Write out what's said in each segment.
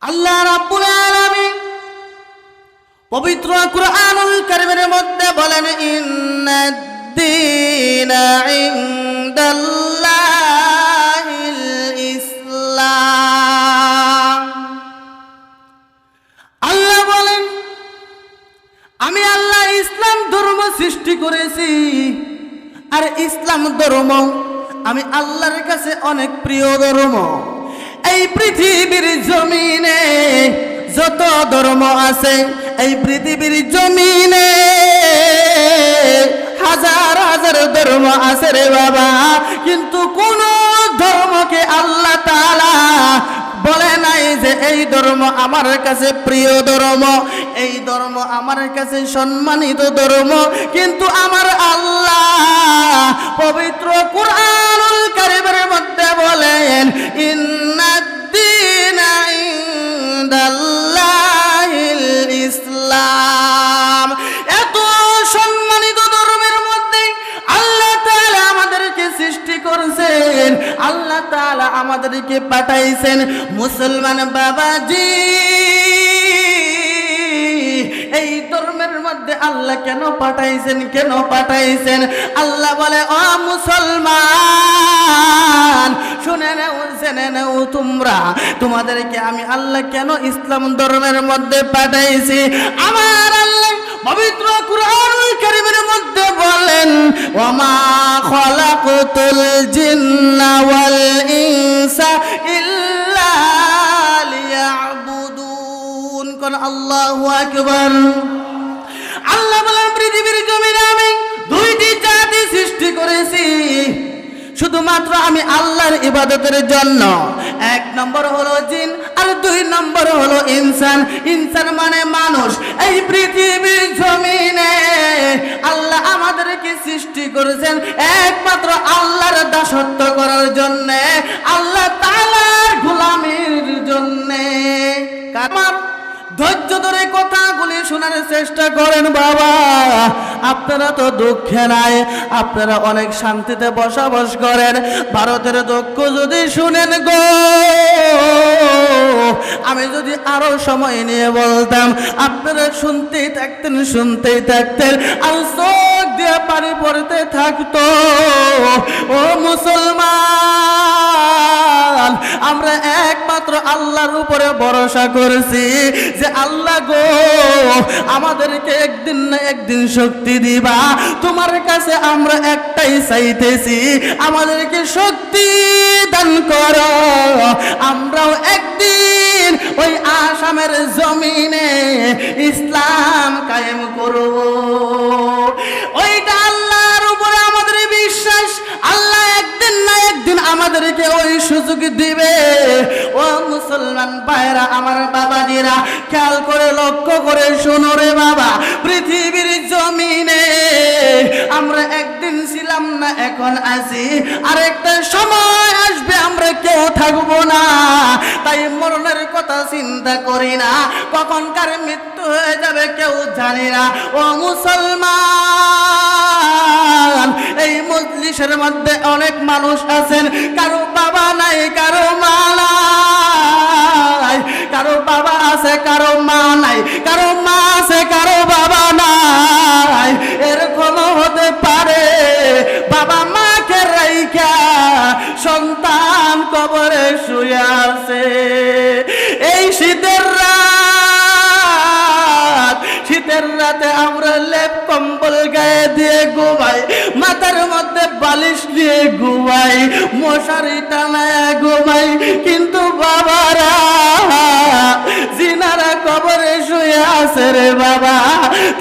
আল্লাহ রাব্বুল আলামিন পবিত্র কুরআনুল কারীমের মধ্যে বলেন ইন্নাদ-দীনা ইনদাল্লাহিল ইসলাম। আল্লাহ বলেন আমি আল্লাহ ইসলাম ধর্ম সৃষ্টি করেছি, আর ইসলাম ধর্ম আমি আল্লাহর কাছে অনেক প্রিয় ধর্ম। এই পৃথিবীর জমিনে যত ধর্ম আছে, এই পৃথিবীর জমিনে হাজার হাজার ধর্ম আছে রে বাবা, কিন্তু কোন ধর্মকে আল্লাহ তাআলা বলে নাই যে এই ধর্ম আমার কাছে প্রিয় ধর্ম, এই ধর্ম আমার কাছে সম্মানিত ধর্ম। কিন্তু আমার আল্লাহ পবিত্র কুরআনুল কারীমের মধ্যে বলেন ইন্নাদ-দীনা ইনদাল্লাহিল ইসলাম। এত সম্মানিত ধর্মের মধ্যে আল্লাহ তাআলা আমাদেরকে সৃষ্টি করেছেন, আল্লাহ তাআলা আমাদেরকে পাঠাইছেন। মুসলমান বাবাজি, এই ধর্মের মধ্যে আল্লাহ কেন পাঠাইছেন, কেন পাঠাইছেন? আল্লাহ বলে ও মুসলমান শুনে নাও, জেনে নাও তোমরা, তোমাদেরকে আমি আল্লাহ কেন ইসলাম ধর্মের মধ্যে পাঠাইছি। আমার আল্লাহ পবিত্র কুরআনুল কারীমের মধ্যে বলেন ওয়ামা খালাকতুল জিন্না ওয়াল ইনসা ইল্লা লিয়াবুদুন। কোন আল্লাহু আকবার। আল্লাহ বলেন পৃথিবীর জমিনে আমি দুইটি জাতি সৃষ্টি করেছি শুধুমাত্র আমি আল্লাহর ইবাদতের জন্য। এক নম্বর হলো জিন, আর দুই নম্বর হলো ইনসান। ইনসান মানে মানুষ। এই পৃথিবীর জমিনে আল্লাহ আমাদেরকে সৃষ্টি করেছেন একমাত্র আল্লাহর দাসত্ব করার জন্য, আল্লাহ তাআলার গোলামির জন্য। কারণ ধৈর্য ধরে কথাগুলি শোনার চেষ্টা করেন বাবা। আপনারা তো দুঃখে নাই, আপনারা অনেক শান্তিতে বসবাস করেন। ভারতের দুঃখ যদি শুনেন গো, আমি যদি আরো সময় নিয়ে বলতাম আপনারা শুনতেই থাকতেন, শুনতেই থাকতেন, আর চোখ দিয়ে পানি পড়তে থাকতো। ও মুসলমান, আমরা একমাত্র আল্লাহর উপরে ভরসা করেছি যে আল্লাহ গো আমাদেরকে একদিন না একদিন শক্তি দিবা। তোমার কাছে আমরা একটাই চাইতেছি, আমাদেরকে শক্তি দান করো, আমরাও একদিন ওই আসামের জমিনে ইসলাম কায়েম করব। ওইটা আল্লাহর উপরে আমাদের বিশ্বাস, আল্লাহ একদিন না একদিন আমাদেরকে ওই সুযোগ দিবে। ও মুসলমান ভাইরা, আমার বাবাজিরা, খেয়াল করে লক্ষ্য করে শোনো রে বাবা। পৃথিবীর জমিনে আমরা একদিন ছিলাম না, এখন আছি, আর একটা সময় আসবে আমরা কেউ থাকবো না। তাই মরণের কথা চিন্তা করি না, কখনকার মৃত্যু হয়ে যাবে কেউ জানি না। ও মুসলমান, এই মজলিসের মধ্যে অনেক মানুষ আছেন, কারো বাবা নাই, কারো মা নাই, কারো বাবা আছে, কারো মা নাই, কারো মা আছে, কারো বাবা নাই। এরকমও হতে পারে বাবা মাকে রাইখা সন্তান কবরে শুয়ে আছে। এই শীতের রাত, শীতের রাতে আমরা লেপ কম্বল গায়ে দিয়ে ঘুমাই, মাথার মধ্যে বালিশ দিয়ে ঘুমাই, মশারি টানায় ঘুমাই, কিন্তু বাবারা জিনারা কবরে শুয়ে আছে রে বাবা,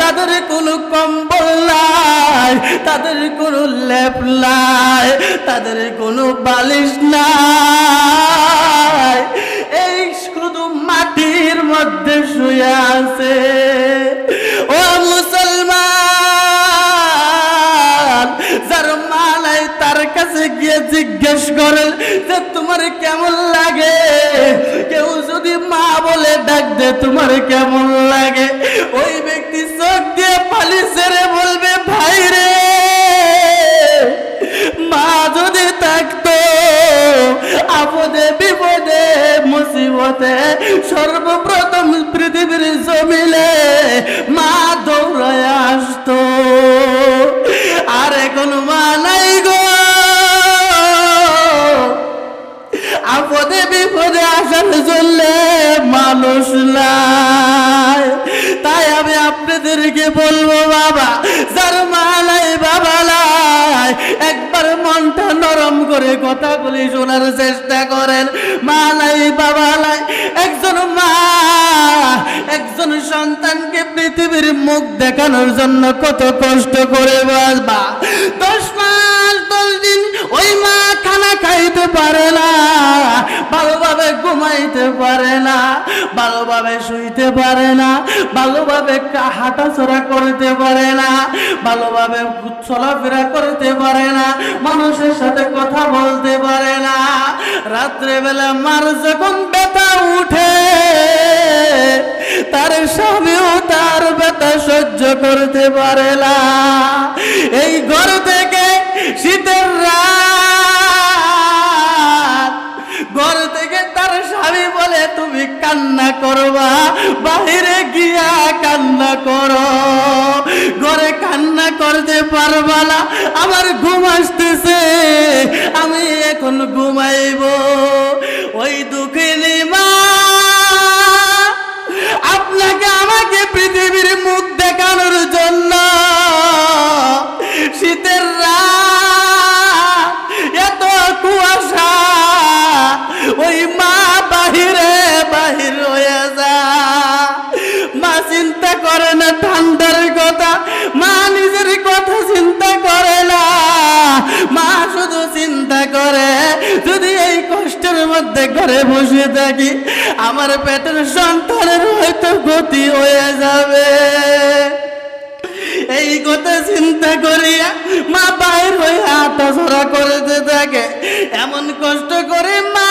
তাদের কোনো কম্বল নাই, তাদের কোনো লেপ নাই, তাদের কোনো বালিশ নাই, এই শুধু মাটির মধ্যে শুয়ে আছে। ও মুসলমান, যার মা নাই তার কাছে গিয়ে জিজ্ঞেস করেন যে তোমার কেমন লাগে। কেউ যদি মা বলে ডাক দে তোমার কেমন লাগে, ওই ব্যক্তি চোখ দিয়ে পানি ছেড়ে বলবে ভাই রে, মা যদি থাকতো আপদে বিপদে মুসিবত জগতে সর্বপ্রথম পৃথিবীর জমিনে মা দৌড়ায় আসতো, আর এখন মা নাই গো। আপদে বিপদে আসার জন্য মানুষ নাই। তাই আমি আপনাদেরকে বলবো বাবা, যার মা নাই বাবা নাই, একবার মনটা নরম করে কথাগুলি শোনার চেষ্টা করেন। মা নাই বাবা নাই, একজন মা একজন সন্তানকে পৃথিবীর মুখ দেখানোর জন্য কত কষ্ট করে বাবা। 10 মাস 10 দিন ওই মা খানা খাইতে পারে না, ভালোভাবে ঘুমাইতে পারে না, ভালোভাবে শুইতে পারে না, ভালোভাবে হাঁটাচলা করতে পারে না, ভালোভাবে চলাফেরা করতে পারে না, মানুষের সাথে কথা বলতে পারে না। রাত্রেবেলা মার যখন ব্যথা উঠে, তার স্বামীও তার ব্যথা সহ্য করতে পারে না। এই ঘর থেকে শীতের রাত, ঘর থেকে তার স্বামী বলে তুমি কান্না করবা, বাহিরে গিয়া কান্না করো, ঘরে কান্না করতে পারবা না, আমার ঘুম আসতেছে, আমি এখন ঘুমাইব। ওই দুঃখিনী মা আপনাকে আমাকে পৃথিবীর মুখ দেখানোর জন্য শীতের রাত, এত কুয়াশা, ওই মা বাহিরে বাহির হয়ে যা। মা চিন্তা করে না ঠান্ডার কথা, মা নিজের কথা চিন্তা করে না, মা শুধু চিন্তা করে যদি এই কষ্টের মধ্যে ঘরে বসে থাকি, আমার পেটের সন্তানের হয়তো গতি হয়ে যাবে। এই কথা চিন্তা করিয়া মা বাইর হয়ে হাঁটাচলা করতে থাকে। এমন কষ্ট করে মা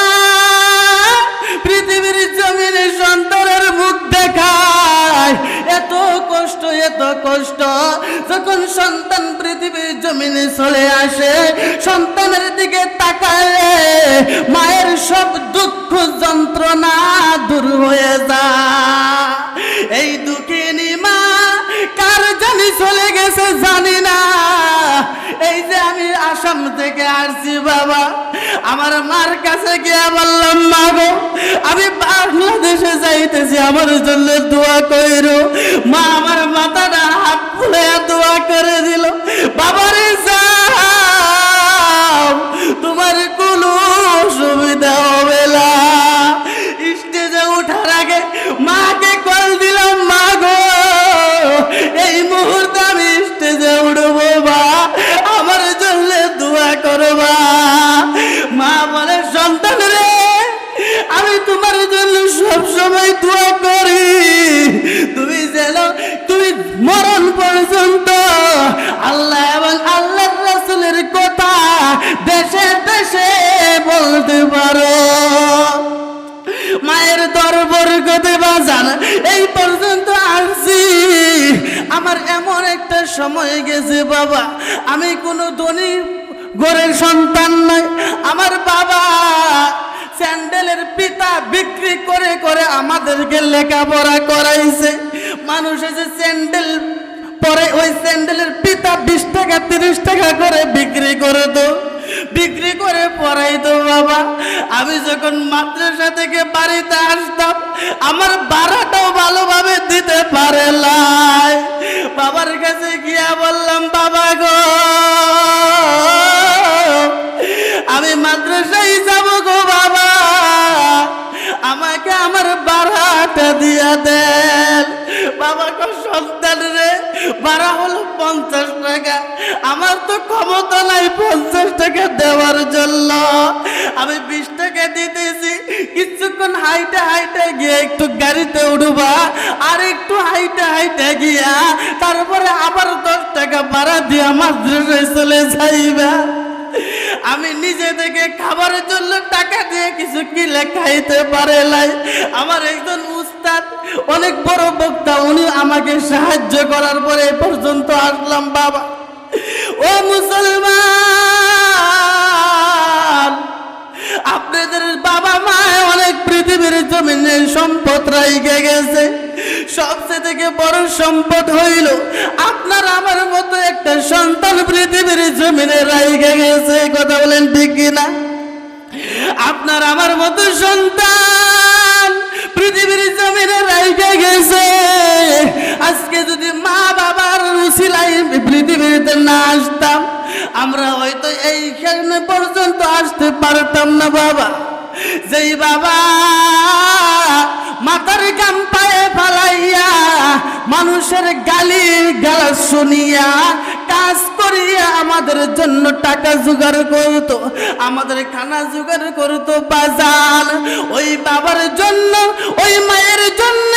পৃথিবীর জমিনে সন্তানের মুখ দেখায়। এত কষ্ট, এত কষ্ট। যখন সন্তান পৃথিবীর জমিনে চলে আসে, সন্তানের দিকে তাকালে মায়ের সব দুঃখ যন্ত্রণা দূর হয়ে যায়। এই দুঃখিনী মা কার জানি চলে গেছে জানি না। এই যে আমি আসাম থেকে আসছি বাবা, আমার মার কাছে গিয়ে বললাম মা গো, আমি বাংলাদেশে যাইতেছি, আমার জন্য দোয়া কইরো। মা আমার মাথাটা হাত ফুলে দোয়া করে দিল, বাবারে যাও, তোমার কোনো অসুবিধা হবে না। স্টেজে ওঠার আগে মাকে কল দিলাম, মা গো এই মুহূর্তে আমি স্টেজে উঠবো, মা আমার জন্য দোয়া করবা। মা বলে সন্তান রে, আমি তোমার জন্য সব সময় দোয়া করি, তুমি যেন তুমি মরণ পর্যন্ত আল্লাহ এবং আল্লাহর রাসূলের কথা দেশে দেশে বলতে পারো। মায়ের দরবরগতে বাজান এই পর্যন্ত আসছি। আমার এমন একটা সময় গেছে বাবা, আমি কোনো ধনী ঘরের সন্তান নই। আমার বাবা স্যান্ডেলের পিতা বিক্রি করে করে আমাদেরকে লেখাপড়া করাইছে। মানুষ এসে স্যান্ডেল পরে ওই স্যান্ডেলের পিতা 20 টাকা 30 টাকা করে বিক্রি করে তো, বিক্রি করে পড়াইতো বাবা। আমি যখন মাদ্রাসা থেকে বাড়িতে আসতাম, আমার ভাড়াটাও ভালোভাবে দিতে পারে নাই। বাবার কাছে গিয়া বললাম, বাবা গো আমি মাদ্রাসায় যাব গো বাবা, আমাকে আমার ভাড়াটা দিয়া দেন। বাবা গো সন্তান রে, ভাড়া হলো 50 টাকা, আমার তো ক্ষমতা নাই 50 টাকা দেওয়ার জন্য। আমি 20 টাকা দিতেছি, কিছুক্ষণ হাইটে হাইটে গিয়ে একটু গাড়িতে উঠবা, আর একটু হাইটে হাইটে গিয়া তারপরে আবার 10 টাকা ভাড়া দিয়া মাদ্রাসায় চলে যাইবা। আমি নিজে থেকে খাবারের জন্য টাকা দিয়ে কিছু কিনে খাইতে পারে নাই। আমার একজন উস্তাদ, অনেক বড় বক্তা, উনি আমাকে সাহায্য করার পরে এ পর্যন্ত আসলাম বাবা। ও মুসলমান, আপনাদের বাবা মা অনেক পৃথিবীর জমিনে সম্পদ রাইখে গেছে, সবচেয়ে থেকে বড় সম্পদ হইল আপনার আমার মতো একটা সন্তান পৃথিবীর জমিনে রাইখে গেছে। কথা বলেন ঠিক কিনা? আপনার আমার মতো সন্তান পৃথিবীর জমিনে রাইখে গেছে। আজকে যদি মা বাবার উসিলায় পৃথিবীতে না আসতাম, আমরা হয়তো এইখানে পর্যন্ত আসতে পারতাম না। বাবা, যেই বাবা মাথার গাম পায়ে ফালাইয়া মানুষের গালি গালাজ শুনিয়া কাজ করিয়া আমাদের জন্য টাকা জোগাড় করতো, আমাদের খানা জোগাড় করতো বাজার, ওই বাবার জন্য, ওই মায়ের জন্য,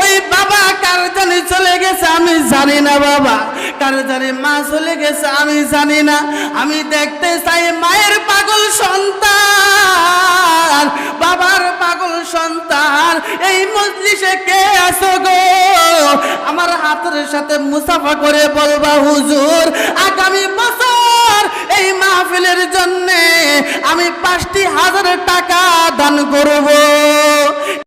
ওই বাবা কার জানি চলে গেছে আমি জানি না। বাবা, কার জানি মা চলে গেছে আমি জানি না। আমি দেখতে চাই মায়ের পাগল সন্তান, বাবার পাগল সন্তান এই মজলিসে কে আছো গো? আমার হাতের সাথে মুসাফা করে বলবা, হুজুর আগামী বছর এই মাহফিলের জন্য আমি 5,000 টাকা দান করব।